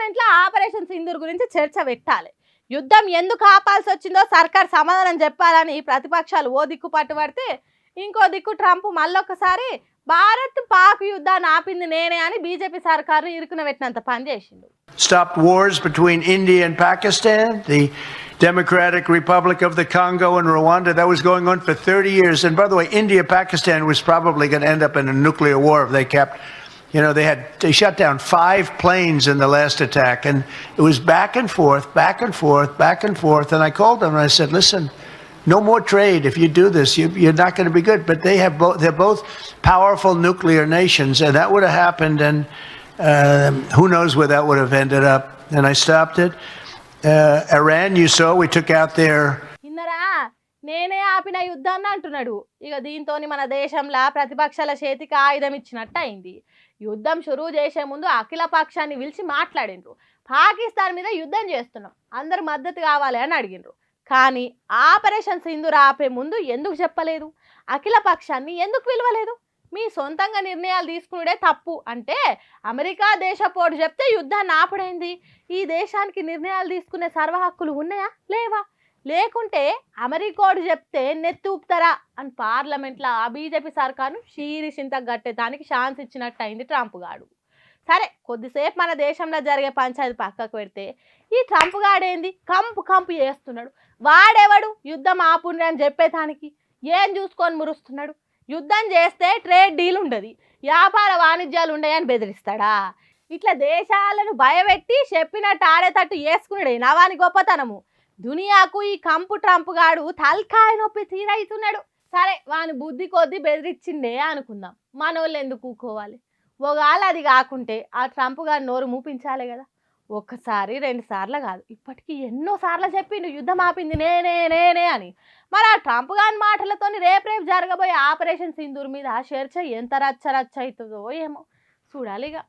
పార్లమెంట్లో ఆపరేషన్ సింధూర్ గురించి చర్చ పెట్టాలి. యుద్ధం ఎందుకు ఆపాల్సి వచ్చిందో సర్కార్ సమాధానం చెప్పాలని ప్రతిపక్షాలు ఓ దిక్కు పట్టుబడితే ఇంకో దిక్కు ట్రంప్ మళ్ళొకసారి భారత్ పాక్ యుద్ధాన్ని ఆపింది నేనే అని బీజేపీ సర్కారు ఇరుకున పెట్టినంత పని చేసిండు. Stopped wars between India and Pakistan, the Democratic Republic of the Congo and Rwanda. That was going on for 30 years. And by the way, Pakistan was probably going to end up in a nuclear war if they kept, they shut down 5 planes in the last attack. And it was back and forth, back and forth, back and forth. And I called them and I said, listen, no more trade. If you do this, you're not going to be good. But they're both powerful nuclear nations. And that would have happened. And who knows where that would have ended up. And I stopped it. Iran, you saw, we took out their... ఇన్నరా నేనే ఆపిన యుద్ధాన్ని అంటున్నాడు. ఇక దీంతోని మన దేశంలో ప్రతిపక్షాల చేతికి ఆయుధం ఇచ్చినట్టు అయింది. యుద్ధం షురూ చేసే ముందు అఖిల పక్షాన్ని పిలిచి మాట్లాడిండ్రు. పాకిస్తాన్ మీద యుద్ధం చేస్తున్నాం, అందరు మద్దతు కావాలి అని అడిగిండ్రు. కానీ ఆపరేషన్ సింధూర్ ఆపే ముందు ఎందుకు చెప్పలేదు? అఖిల పక్షాన్ని ఎందుకు పిలవలేదు? మీ సొంతంగా నిర్ణయాలు తీసుకునే తప్పు అంటే అమెరికా దేశపోటు చెప్తే యుద్ధాన్ని ఆపడైంది. ఈ దేశానికి నిర్ణయాలు తీసుకునే సర్వ హక్కులు ఉన్నాయా లేవా? లేకుంటే అమెరికోడు చెప్తే నెత్తి ఊపుతారా అని పార్లమెంట్లో ఆ బీజేపీ సర్కారును షీరిషింత గట్టేదానికి ఛాన్స్ ఇచ్చినట్టు అయింది ట్రంప్ గాడు. సరే, కొద్దిసేపు మన దేశంలో జరిగే పంచాయతీ పక్కకు పెడితే ఈ ట్రంప్ గాడేంది కంపు చేస్తున్నాడు. వాడెవడు యుద్ధం ఆపుండ్రి అని చెప్పేదానికి? ఏం చూసుకొని మురుస్తున్నాడు? యుద్ధం చేస్తే ట్రేడ్ డీల్ ఉండదు, వ్యాపార వాణిజ్యాలు ఉండయని బెదిరిస్తాడా? ఇట్లా దేశాలను భయపెట్టి చెప్పినట్టు ఆడేటట్టు వేసుకున్నాడే నవాని గొప్పతనము. దునియాకు ఈ కంపు ట్రంప్ గాడు తలకాయ నొప్పి తీరైతున్నాడు. సరే, వాని బుద్ధి కొద్దీ బెదిరించిండే అనుకుందాం. మనోళ్ళు ఎందుకు కూకోవాలి? ఒకవేళ అది కాకుంటే ఆ ట్రంప్ గారు నోరు మూపించాలి కదా. ఒక్కసారి 2 సార్లు కాదు, ఇప్పటికీ ఎన్నో సార్లు చెప్పిండు యుద్ధం ఆపింది నేనే అని. మరి ఆ ట్రంప్ గారి మాటలతో రేపు జరగబోయే ఆపరేషన్ సింధూర్ మీద చర్చ ఎంత రచ్చ అవుతుందో ఏమో చూడాలిగా.